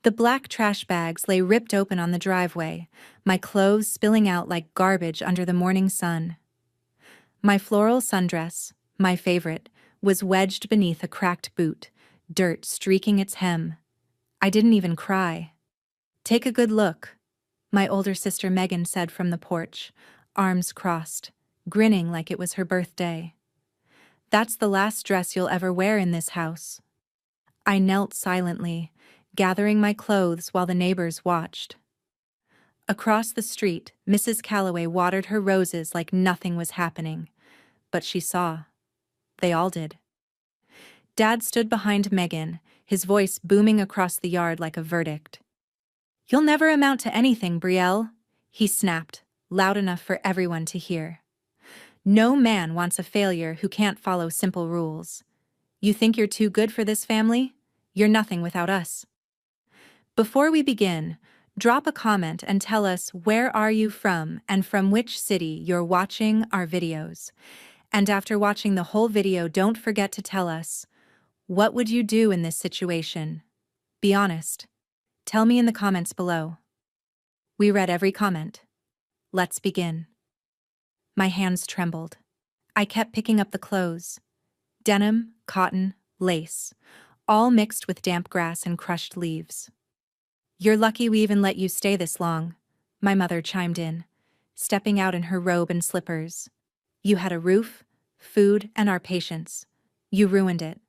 The black trash bags lay ripped open on the driveway, my clothes spilling out like garbage under the morning sun. My floral sundress, my favorite, was wedged beneath a cracked boot, dirt streaking its hem. I didn't even cry. "Take a good look," my older sister Megan said from the porch, arms crossed, grinning like it was her birthday. "That's the last dress you'll ever wear in this house." I knelt silently, gathering my clothes while the neighbors watched. Across the street, Mrs. Calloway watered her roses like nothing was happening. But she saw. They all did. Dad stood behind Megan, his voice booming across the yard like a verdict. "You'll never amount to anything, Brielle," he snapped, loud enough for everyone to hear. "No man wants a failure who can't follow simple rules. You think you're too good for this family? You're nothing without us." Before we begin, drop a comment and tell us where are you from and from which city you're watching our videos. And after watching the whole video, don't forget to tell us, what would you do in this situation? Be honest. Tell me in the comments below. We read every comment. Let's begin. My hands trembled. I kept picking up the clothes. Denim, cotton, lace, all mixed with damp grass and crushed leaves. "You're lucky we even let you stay this long," my mother chimed in, stepping out in her robe and slippers. "You had a roof, food, and our patience. You ruined it."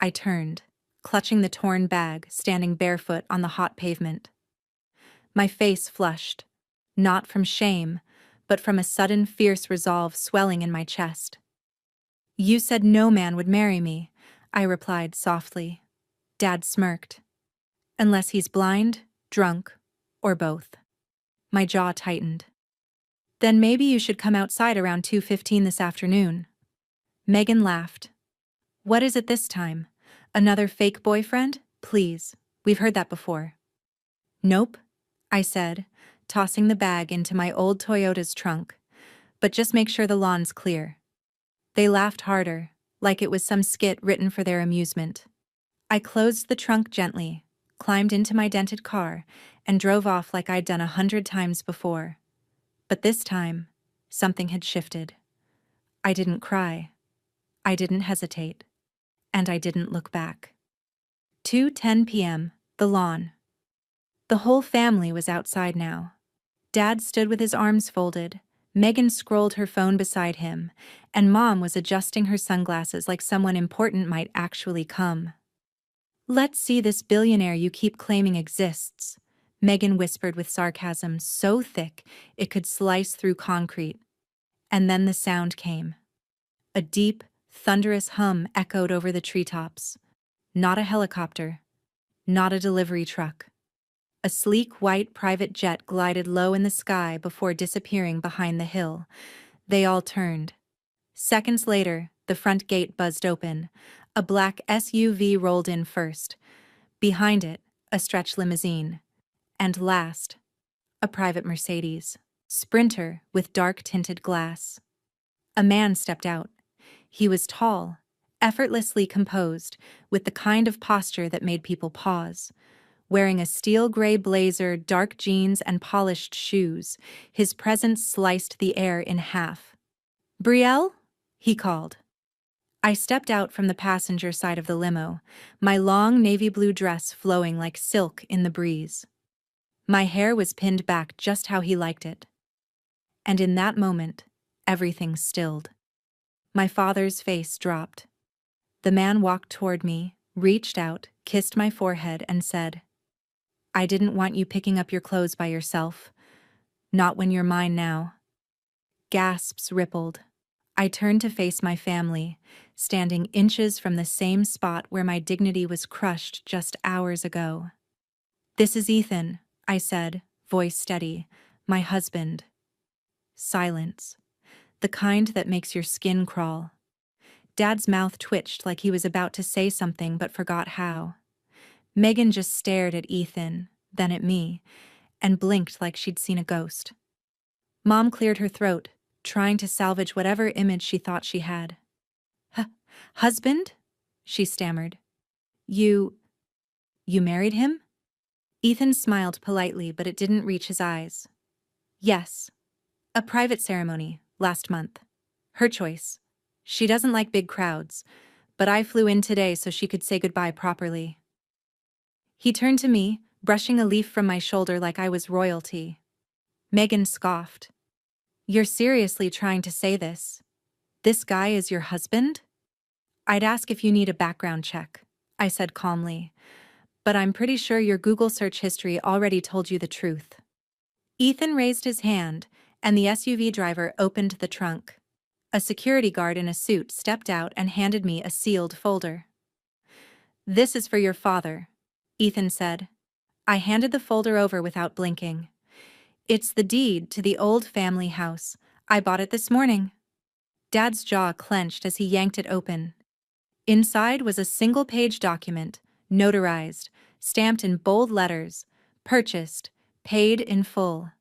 I turned, clutching the torn bag, standing barefoot on the hot pavement. My face flushed, not from shame, but from a sudden fierce resolve swelling in my chest. "You said no man would marry me," I replied softly. Dad smirked. "Unless he's blind, drunk, or both." My jaw tightened. "Then maybe you should come outside around 2:15 this afternoon." Megan laughed. "What is it this time? Another fake boyfriend? Please, we've heard that before." "Nope," I said, tossing the bag into my old Toyota's trunk. "But just make sure the lawn's clear." They laughed harder, like it was some skit written for their amusement. I closed the trunk gently, climbed into my dented car, and drove off like I'd done 100 times before. But this time, something had shifted. I didn't cry. I didn't hesitate. And I didn't look back. 2:10 p.m., the lawn. The whole family was outside now. Dad stood with his arms folded, Megan scrolled her phone beside him, and Mom was adjusting her sunglasses like someone important might actually come. "Let's see this billionaire you keep claiming exists," Megan whispered with sarcasm so thick it could slice through concrete. And then the sound came. A deep, thunderous hum echoed over the treetops. Not a helicopter. Not a delivery truck. A sleek white private jet glided low in the sky before disappearing behind the hill. They all turned. Seconds later, the front gate buzzed open. A black SUV rolled in first. Behind it, a stretch limousine. And last, a private Mercedes. Sprinter with dark-tinted glass. A man stepped out. He was tall, effortlessly composed, with the kind of posture that made people pause. Wearing a steel gray blazer, dark jeans, and polished shoes, his presence sliced the air in half. "Brielle?" he called. I stepped out from the passenger side of the limo, my long navy blue dress flowing like silk in the breeze. My hair was pinned back just how he liked it. And in that moment, everything stilled. My father's face dropped. The man walked toward me, reached out, kissed my forehead, and said, "I didn't want you picking up your clothes by yourself. Not when you're mine now." Gasps rippled. I turned to face my family, standing inches from the same spot where my dignity was crushed just hours ago. "This is Ethan," I said, voice steady, "my husband." Silence. The kind that makes your skin crawl. Dad's mouth twitched like he was about to say something but forgot how. Megan just stared at Ethan, then at me, and blinked like she'd seen a ghost. Mom cleared her throat, trying to salvage whatever image she thought she had. "Husband?" she stammered. You married him?" Ethan smiled politely, but it didn't reach his eyes. Yes. A private ceremony, last month. Her choice. She doesn't like big crowds, but I flew in today so she could say goodbye properly. He turned to me, brushing a leaf from my shoulder like I was royalty. Megan scoffed. You're seriously trying to say this? This guy is your husband? I'd ask if you need a background check, I said calmly, but I'm pretty sure your Google search history already told you the truth. Ethan raised his hand, and the SUV driver opened the trunk. A security guard in a suit stepped out and handed me a sealed folder. This is for your father, Ethan said. I handed the folder over without blinking. It's the deed to the old family house. I bought it this morning. Dad's jaw clenched as he yanked it open. Inside was a single-page document, notarized, stamped in bold letters, purchased, paid in full.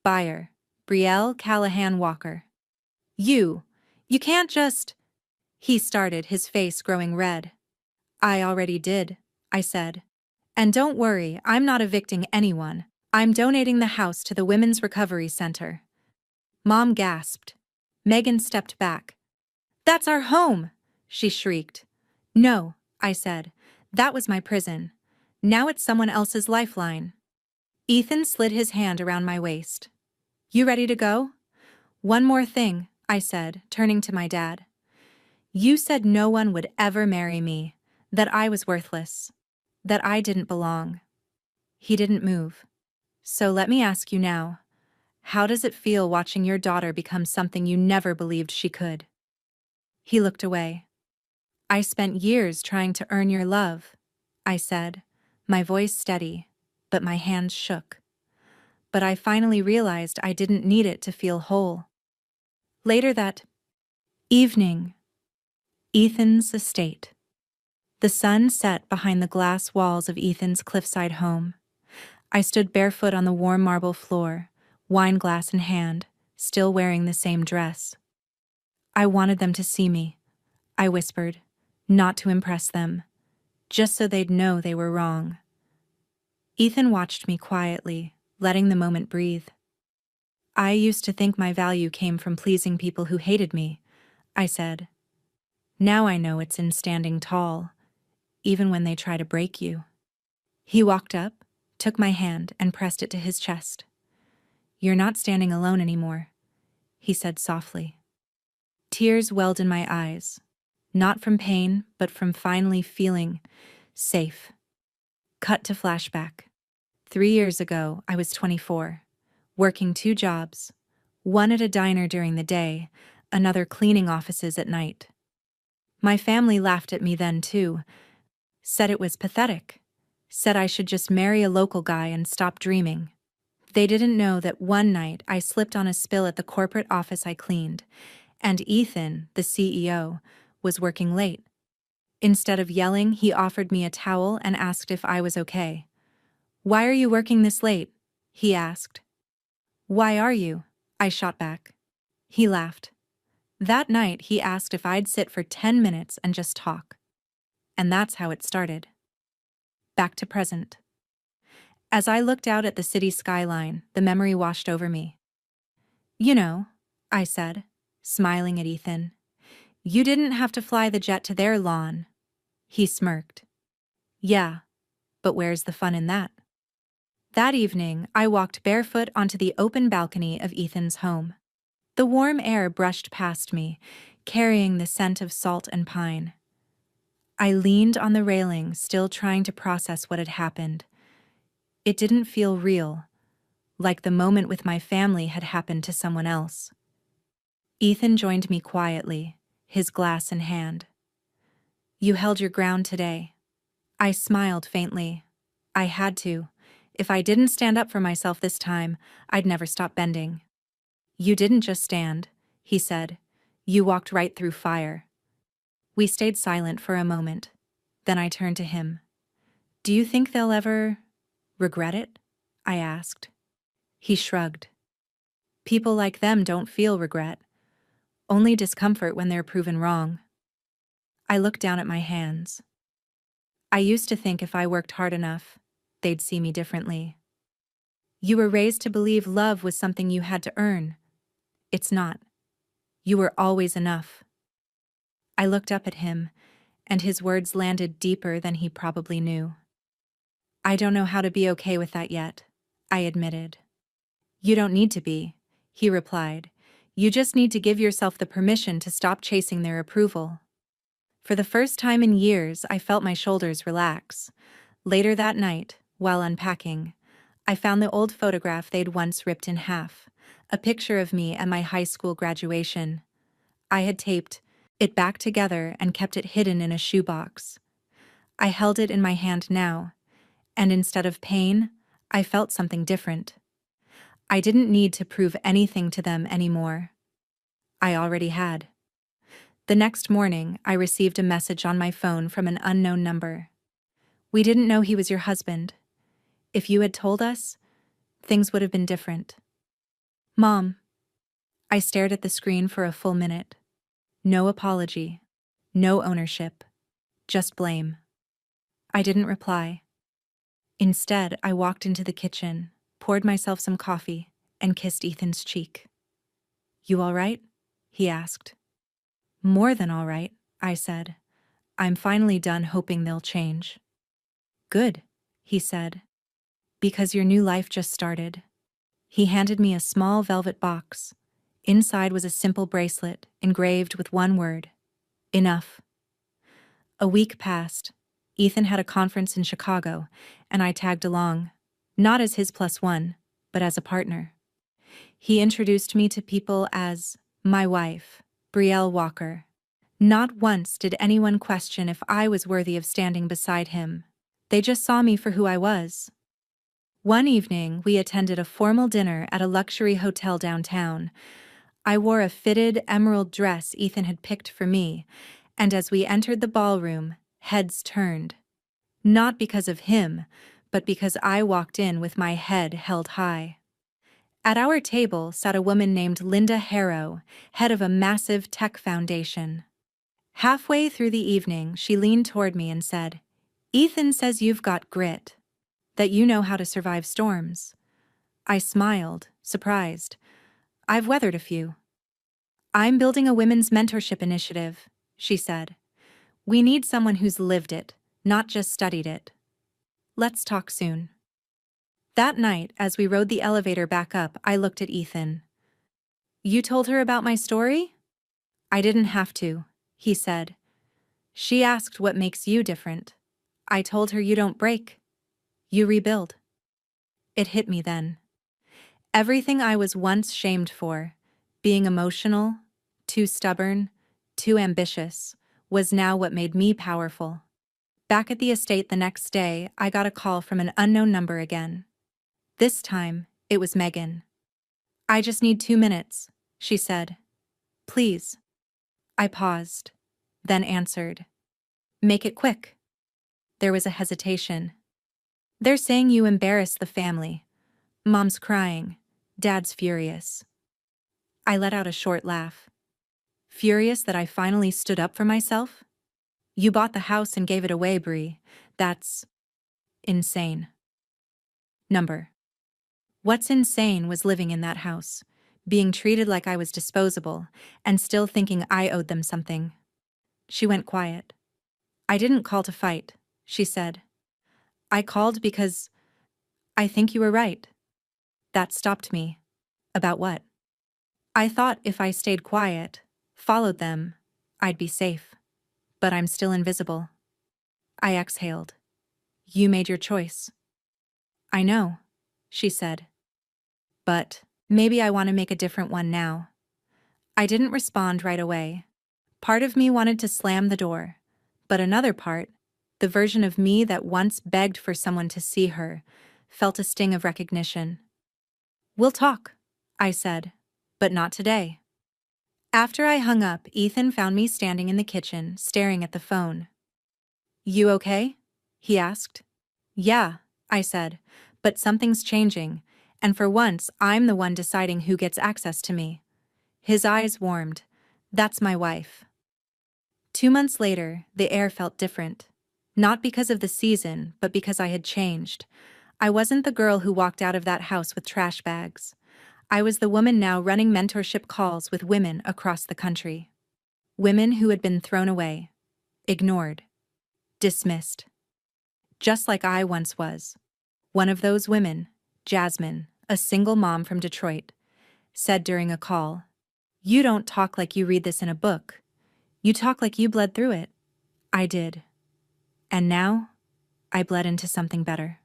Buyer, Brielle Callahan Walker. You can't just... He started, his face growing red. I already did, I said. And don't worry, I'm not evicting anyone. I'm donating the house to the Women's Recovery Center. Mom gasped. Megan stepped back. That's our home, she shrieked. No, I said. That was my prison. Now it's someone else's lifeline. Ethan slid his hand around my waist. You ready to go? One more thing, I said, turning to my dad. You said no one would ever marry me, that I was worthless, that I didn't belong. He didn't move. So let me ask you now, how does it feel watching your daughter become something you never believed she could? He looked away. I spent years trying to earn your love, I said, my voice steady, but my hands shook. But I finally realized I didn't need it to feel whole. Later that evening, Ethan's estate. The sun set behind the glass walls of Ethan's cliffside home. I stood barefoot on the warm marble floor, wine glass in hand, still wearing the same dress. I wanted them to see me, I whispered, not to impress them, just so they'd know they were wrong. Ethan watched me quietly, letting the moment breathe. I used to think my value came from pleasing people who hated me, I said. Now I know it's in standing tall, even when they try to break you. He walked up, took my hand, and pressed it to his chest. You're not standing alone anymore, he said softly. Tears welled in my eyes, not from pain, but from finally feeling safe. Cut to flashback. 3 years ago, I was 24, working 2 jobs, one at a diner during the day, another cleaning offices at night. My family laughed at me then too, said it was pathetic, said I should just marry a local guy and stop dreaming. They didn't know that one night I slipped on a spill at the corporate office I cleaned, and Ethan, the CEO, was working late. Instead of yelling, he offered me a towel and asked if I was okay. Why are you working this late? He asked. Why are you? I shot back. He laughed. That night, he asked if I'd sit for 10 minutes and just talk. And that's how it started. Back to present. As I looked out at the city skyline, the memory washed over me. You know, I said, smiling at Ethan, you didn't have to fly the jet to their lawn. He smirked. Yeah, but where's the fun in that? That evening, I walked barefoot onto the open balcony of Ethan's home. The warm air brushed past me, carrying the scent of salt and pine. I leaned on the railing, still trying to process what had happened. It didn't feel real, like the moment with my family had happened to someone else. Ethan joined me quietly, his glass in hand. You held your ground today. I smiled faintly. I had to. If I didn't stand up for myself this time, I'd never stop bending. You didn't just stand, he said. You walked right through fire. We stayed silent for a moment. Then I turned to him. Do you think they'll ever regret it? I asked. He shrugged. People like them don't feel regret, only discomfort when they're proven wrong. I looked down at my hands. I used to think if I worked hard enough, they'd see me differently. You were raised to believe love was something you had to earn. It's not. You were always enough. I looked up at him, and his words landed deeper than he probably knew. I don't know how to be okay with that yet, I admitted. You don't need to be, he replied. You just need to give yourself the permission to stop chasing their approval. For the first time in years, I felt my shoulders relax. Later that night, while unpacking, I found the old photograph they'd once ripped in half, a picture of me at my high school graduation. I had taped it back together and kept it hidden in a shoebox. I held it in my hand now, and instead of pain, I felt something different. I didn't need to prove anything to them anymore. I already had. The next morning, I received a message on my phone from an unknown number. We didn't know he was your husband. If you had told us, things would have been different. Mom. I stared at the screen for a full minute. No apology. No ownership. Just blame. I didn't reply. Instead, I walked into the kitchen, poured myself some coffee, and kissed Ethan's cheek. You all right? He asked. More than all right, I said. I'm finally done hoping they'll change. Good, he said. Because your new life just started. He handed me a small velvet box. Inside was a simple bracelet, engraved with one word. Enough. A week passed. Ethan had a conference in Chicago, and I tagged along. Not as his +1, but as a partner. He introduced me to people as my wife, Brielle Walker. Not once did anyone question if I was worthy of standing beside him. They just saw me for who I was. One evening, we attended a formal dinner at a luxury hotel downtown. I wore a fitted emerald dress Ethan had picked for me, and as we entered the ballroom, heads turned. Not because of him, but because I walked in with my head held high. At our table sat a woman named Linda Harrow, head of a massive tech foundation. Halfway through the evening, she leaned toward me and said, Ethan says you've got grit, that you know how to survive storms. I smiled, surprised. I've weathered a few. I'm building a women's mentorship initiative, she said. We need someone who's lived it, not just studied it. Let's talk soon. That night, as we rode the elevator back up, I looked at Ethan. You told her about my story? I didn't have to, he said. She asked what makes you different. I told her you don't break. You rebuild. It hit me then. Everything I was once shamed for, being emotional, too stubborn, too ambitious, was now what made me powerful. Back at the estate the next day, I got a call from an unknown number again. This time, it was Megan. I just need 2 minutes, she said. Please. I paused, then answered. Make it quick. There was a hesitation. They're saying you embarrassed the family. Mom's crying. Dad's furious. I let out a short laugh. Furious that I finally stood up for myself? You bought the house and gave it away, Bree. That's insane. Number. What's insane was living in that house, being treated like I was disposable, and still thinking I owed them something. She went quiet. I didn't call to fight, she said. I called because I think you were right. That stopped me. About what? I thought if I stayed quiet, followed them, I'd be safe. But I'm still invisible. I exhaled. You made your choice. I know, she said. But maybe I want to make a different one now. I didn't respond right away. Part of me wanted to slam the door, but another part, the version of me that once begged for someone to see her, felt a sting of recognition. We'll talk, I said, but not today. After I hung up, Ethan found me standing in the kitchen, staring at the phone. You okay? He asked. Yeah, I said, but something's changing, and for once I'm the one deciding who gets access to me. His eyes warmed. That's my wife. 2 months later, the air felt different. Not because of the season, but because I had changed. I wasn't the girl who walked out of that house with trash bags. I was the woman now running mentorship calls with women across the country. Women who had been thrown away, ignored, dismissed. Just like I once was. One of those women, Jasmine, a single mom from Detroit, said during a call, "You don't talk like you read this in a book. You talk like you bled through it." I did. And now, I bled into something better.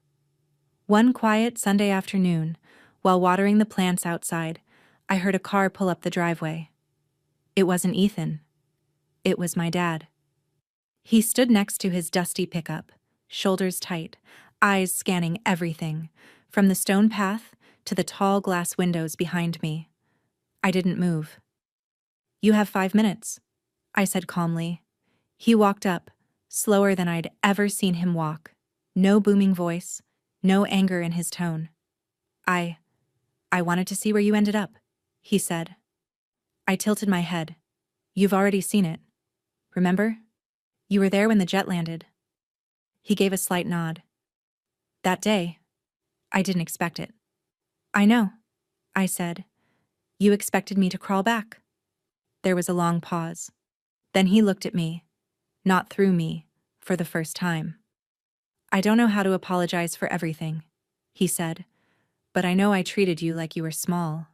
One quiet Sunday afternoon, while watering the plants outside, I heard a car pull up the driveway. It wasn't Ethan. It was my dad. He stood next to his dusty pickup, shoulders tight, eyes scanning everything, from the stone path to the tall glass windows behind me. I didn't move. "You have 5 minutes," I said calmly. He walked up, slower than I'd ever seen him walk. No booming voice, no anger in his tone. I wanted to see where you ended up," he said. I tilted my head. "You've already seen it. Remember? You were there when the jet landed." He gave a slight nod. "That day, I didn't expect it." "I know," I said. "You expected me to crawl back." There was a long pause. Then he looked at me, not through me, for the first time. "I don't know how to apologize for everything," he said, "but I know I treated you like you were small,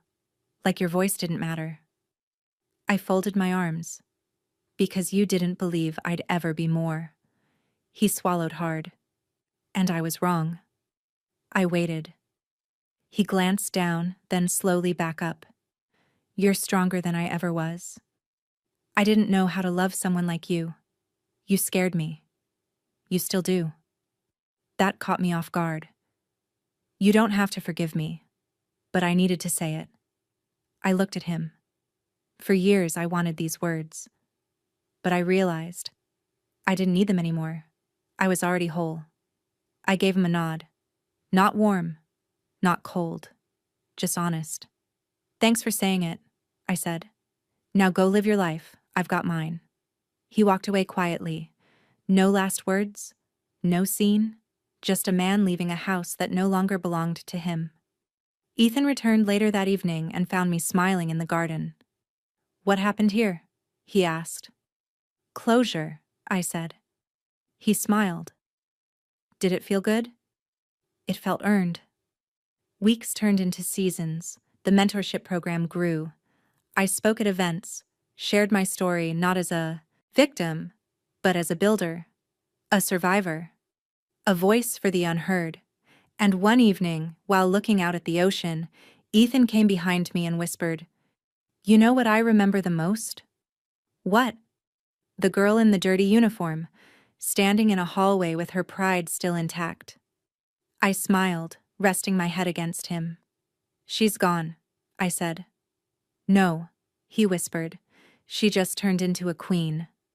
like your voice didn't matter." I folded my arms. "Because you didn't believe I'd ever be more." He swallowed hard. And I was wrong. I waited. He glanced down, then slowly back up. "You're stronger than I ever was. I didn't know how to love someone like you. You scared me. You still do." That caught me off guard. "You don't have to forgive me." But I needed to say it. I looked at him. For years I wanted these words. But I realized I didn't need them anymore. I was already whole. I gave him a nod. Not warm, not cold, just honest. "Thanks for saying it," I said. "Now go live your life. I've got mine." He walked away quietly. No last words, no scene, just a man leaving a house that no longer belonged to him. Ethan returned later that evening and found me smiling in the garden. "What happened here?" he asked. "Closure," I said. He smiled. "Did it feel good?" It felt earned. Weeks turned into seasons. The mentorship program grew. I spoke at events, shared my story not as a victim, but as a builder, a survivor, a voice for the unheard. And one evening, while looking out at the ocean, Ethan came behind me and whispered, "You know what I remember the most?" "What?" "The girl in the dirty uniform, standing in a hallway with her pride still intact." I smiled, resting my head against him. "She's gone," I said. "No," he whispered. "She just turned into a queen."